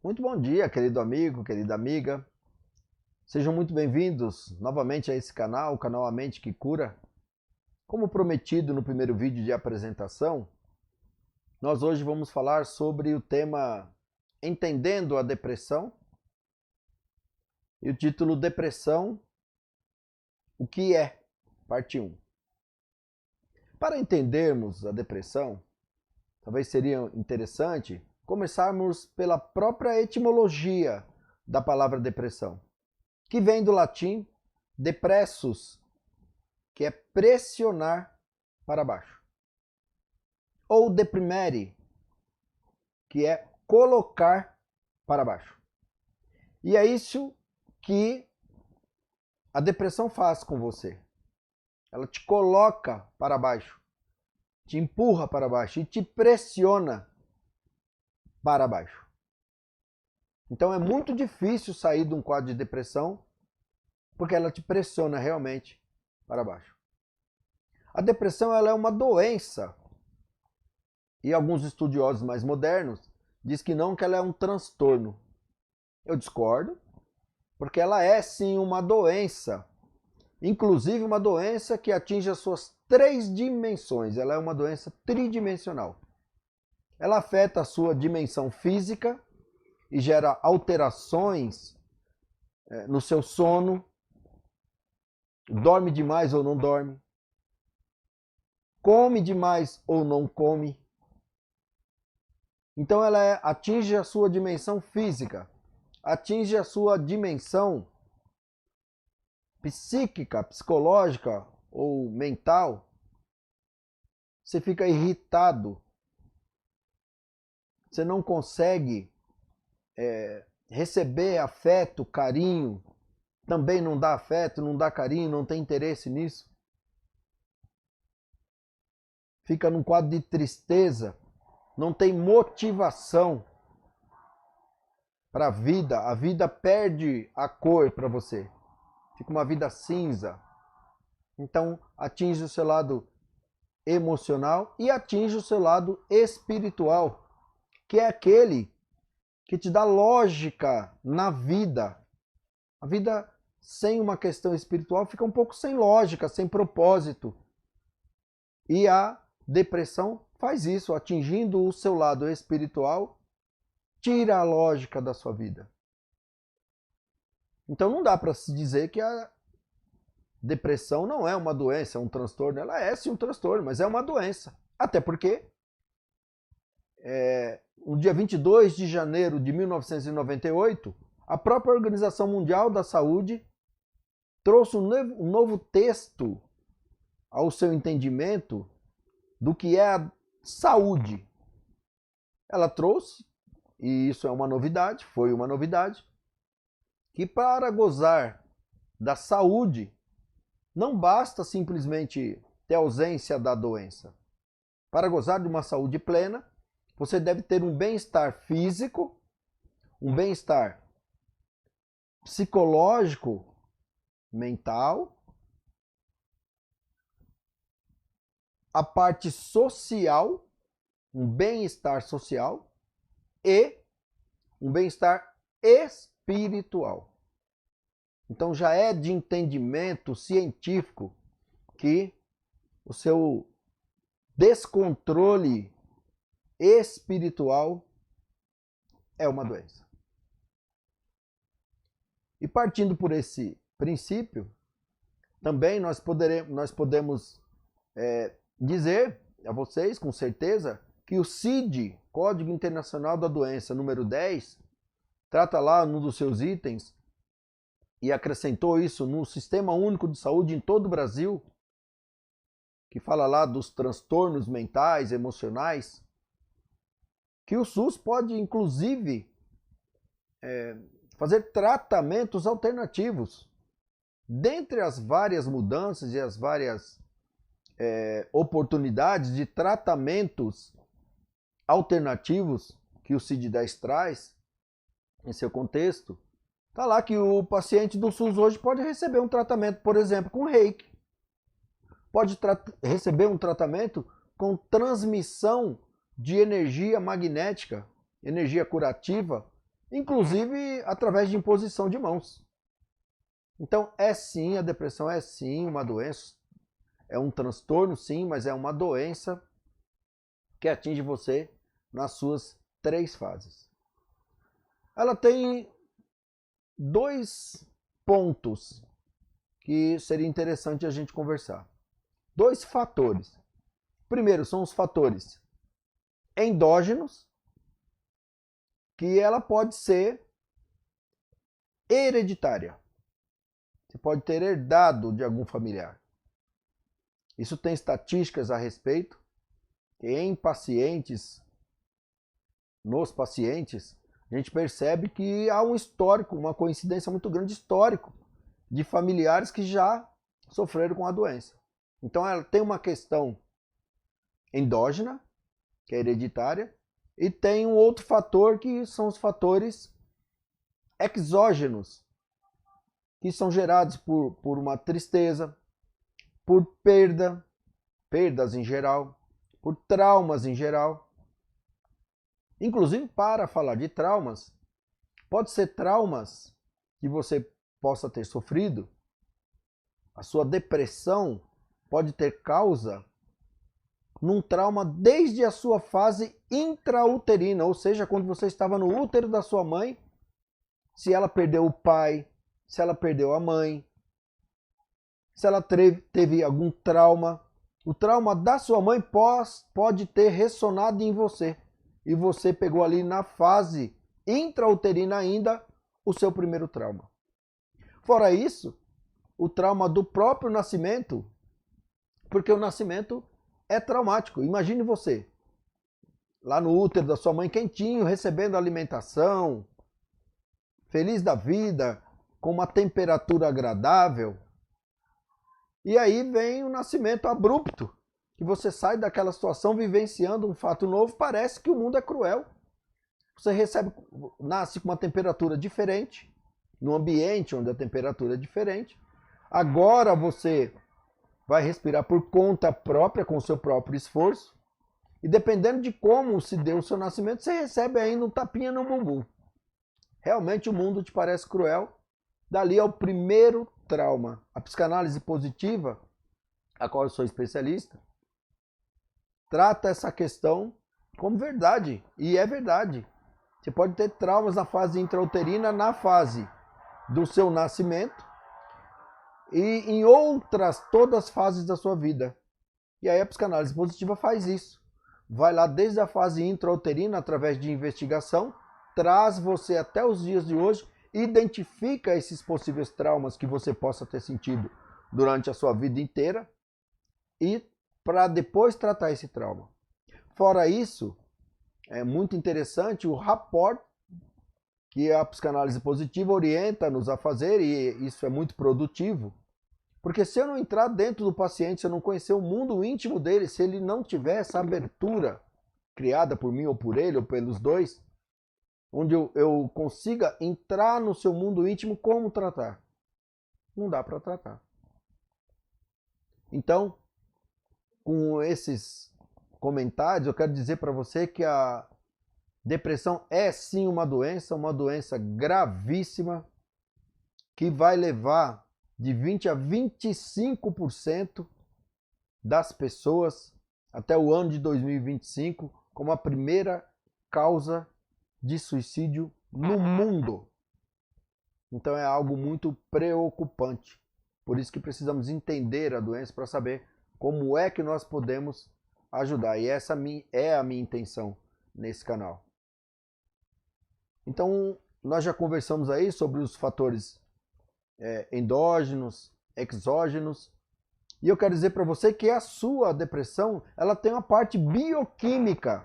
Muito bom dia, querido amigo, querida amiga. Sejam muito bem-vindos novamente a esse canal, o canal A Mente que Cura. Como prometido no primeiro vídeo de apresentação, nós hoje vamos falar sobre o tema Entendendo a Depressão. E o título Depressão, o que é? Parte 1. Para entendermos a depressão, talvez seria interessante começarmos pela própria etimologia da palavra depressão, que vem do latim depressus, que é pressionar para baixo, ou deprimere, que é colocar para baixo. E é isso que a depressão faz com você. Ela te coloca para baixo, te empurra para baixo e te pressiona para baixo. Então é muito difícil sair de um quadro de depressão porque ela te pressiona realmente para baixo. A depressão ela é uma doença e alguns estudiosos mais modernos dizem que não, que ela é um transtorno. Eu discordo, porque ela é sim uma doença, inclusive uma doença que atinge as suas 3 dimensões. Ela é uma doença tridimensional. Ela afeta a sua dimensão física e gera alterações no seu sono, dorme demais ou não dorme, come demais ou não come. Então ela atinge a sua dimensão física, atinge a sua dimensão psíquica, psicológica ou mental. Você fica irritado, você não consegue receber afeto, carinho, também não dá afeto, não dá carinho, não tem interesse nisso. Fica num quadro de tristeza, não tem motivação para a vida perde a cor para você, fica uma vida cinza. Então atinge o seu lado emocional e atinge o seu lado espiritual, que é aquele que te dá lógica na vida. A vida sem uma questão espiritual fica um pouco sem lógica, sem propósito. E a depressão faz isso, atingindo o seu lado espiritual, tira a lógica da sua vida. Então não dá para se dizer que a depressão não é uma doença, é um transtorno. Ela é sim um transtorno, mas é uma doença. Até porque no dia 22 de janeiro de 1998, a própria Organização Mundial da Saúde trouxe um novo texto ao seu entendimento do que é a saúde. Ela trouxe, e isso é uma novidade, foi uma novidade, que para gozar da saúde, não basta simplesmente ter ausência da doença. Para gozar de uma saúde plena, você deve ter um bem-estar físico, um bem-estar psicológico, mental, a parte social, um bem-estar social e um bem-estar espiritual. Então já é de entendimento científico que o seu descontrole espiritual é uma doença. E partindo por esse princípio, também nós podemos dizer a vocês com certeza que o CID, Código Internacional da Doença, número 10, trata lá num dos seus itens e acrescentou isso no Sistema Único de Saúde em todo o Brasil, que fala lá dos transtornos mentais, emocionais, que o SUS pode inclusive fazer tratamentos alternativos. Dentre as várias mudanças e as várias oportunidades de tratamentos alternativos que o CID-10 traz em seu contexto, está lá que o paciente do SUS hoje pode receber um tratamento, por exemplo, com reiki. Pode receber um tratamento com transmissão de energia magnética, energia curativa, inclusive através de imposição de mãos. Então, é sim, a depressão é sim uma doença, é um transtorno sim, mas é uma doença que atinge você nas suas 3 fases. Ela tem 2 pontos que seria interessante a gente conversar. 2 fatores. Primeiro, são os fatores endógenos, que ela pode ser hereditária. Você pode ter herdado de algum familiar. Isso tem estatísticas a respeito, que em pacientes, nos pacientes, a gente percebe que há um histórico, uma coincidência muito grande histórico de familiares que já sofreram com a doença. Então ela tem uma questão endógena, que é hereditária, e tem um outro fator que são os fatores exógenos, que são gerados por uma tristeza, por perdas em geral, por traumas em geral. Inclusive, para falar de traumas, pode ser traumas que você possa ter sofrido. A sua depressão pode ter causa num trauma desde a sua fase intrauterina, ou seja, quando você estava no útero da sua mãe, se ela perdeu o pai, se ela perdeu a mãe, se ela teve algum trauma. O trauma da sua mãe pode ter ressonado em você. E você pegou ali na fase intrauterina ainda o seu primeiro trauma. Fora isso, o trauma do próprio nascimento, porque o nascimento é traumático. Imagine você, lá no útero da sua mãe, quentinho, recebendo alimentação, feliz da vida, com uma temperatura agradável. E aí vem o nascimento abrupto, que você sai daquela situação vivenciando um fato novo, parece que o mundo é cruel. Você nasce com uma temperatura diferente, num ambiente onde a temperatura é diferente. Agora você vai respirar por conta própria, com o seu próprio esforço. E dependendo de como se deu o seu nascimento, você recebe ainda um tapinha no bumbum. Realmente o mundo te parece cruel. Dali é o primeiro trauma. A psicanálise positiva, a qual eu sou especialista, trata essa questão como verdade. E é verdade. Você pode ter traumas na fase intrauterina, na fase do seu nascimento e em outras, todas as fases da sua vida. E aí a psicanálise positiva faz isso. Vai lá desde a fase intrauterina, através de investigação, traz você até os dias de hoje, identifica esses possíveis traumas que você possa ter sentido durante a sua vida inteira e para depois tratar esse trauma. Fora isso, é muito interessante o rapport que a psicanálise positiva orienta-nos a fazer, e isso é muito produtivo, porque se eu não entrar dentro do paciente, se eu não conhecer o mundo íntimo dele, se ele não tiver essa abertura criada por mim ou por ele, ou pelos dois, onde eu consiga entrar no seu mundo íntimo, como tratar? Não dá para tratar. Então, com esses comentários, eu quero dizer para você que a depressão é sim uma doença gravíssima, que vai levar de 20 a 25% das pessoas até o ano de 2025 como a primeira causa de suicídio no mundo. Então é algo muito preocupante. Por isso que precisamos entender a doença para saber como é que nós podemos ajudar. E essa é a minha intenção nesse canal. Então, nós já conversamos aí sobre os fatores endógenos, exógenos. E eu quero dizer para você que a sua depressão, ela tem uma parte bioquímica.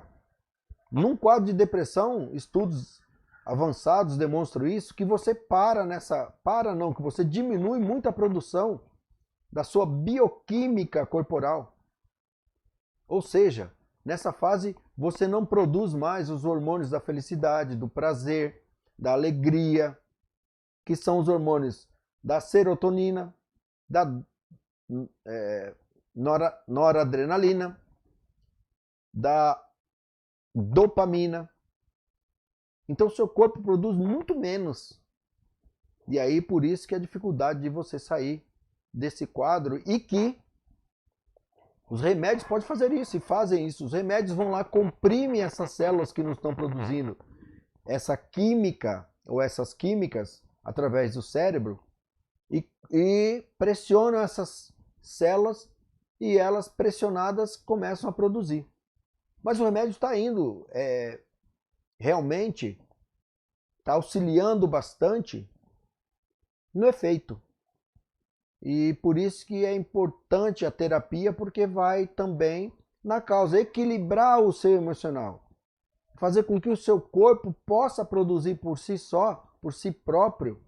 Num quadro de depressão, estudos avançados demonstram isso, que você que você diminui muito a produção da sua bioquímica corporal. Ou seja, nessa fase você não produz mais os hormônios da felicidade, do prazer, da alegria, que são os hormônios da serotonina, da noradrenalina, da dopamina. Então o seu corpo produz muito menos. E aí por isso que a dificuldade de você sair desse quadro, e que os remédios podem fazer isso e fazem isso. Os remédios vão lá, comprimem essas células que não estão produzindo essa química ou essas químicas através do cérebro e pressionam essas células, e elas pressionadas começam a produzir. Mas o remédio está indo, realmente está auxiliando bastante no efeito. E por isso que é importante a terapia, porque vai também na causa, equilibrar o seu emocional. Fazer com que o seu corpo possa produzir por si só, por si próprio,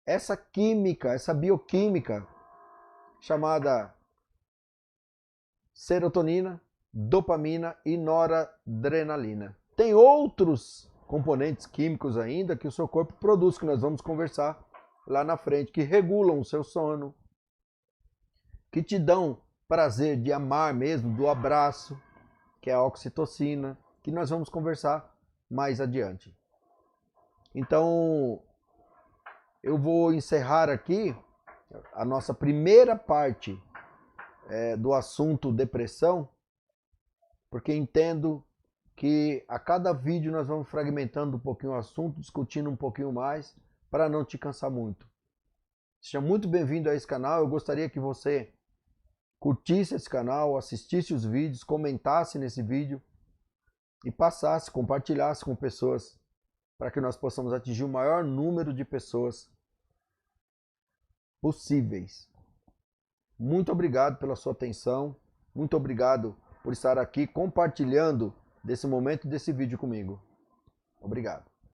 essa química, essa bioquímica chamada serotonina, dopamina e noradrenalina. Tem outros componentes químicos ainda que o seu corpo produz, que nós vamos conversar lá na frente, que regulam o seu sono, que te dão prazer de amar mesmo, do abraço, que é a oxitocina, que nós vamos conversar mais adiante. Então, eu vou encerrar aqui a nossa primeira parte do assunto depressão, porque entendo que a cada vídeo nós vamos fragmentando um pouquinho o assunto, discutindo um pouquinho mais, para não te cansar muito. Seja muito bem-vindo a esse canal. Eu gostaria que você curtisse esse canal, assistisse os vídeos, comentasse nesse vídeo e passasse, compartilhasse com pessoas, para que nós possamos atingir o maior número de pessoas possíveis. Muito obrigado pela sua atenção, muito obrigado por estar aqui compartilhando desse momento, desse vídeo comigo. Obrigado.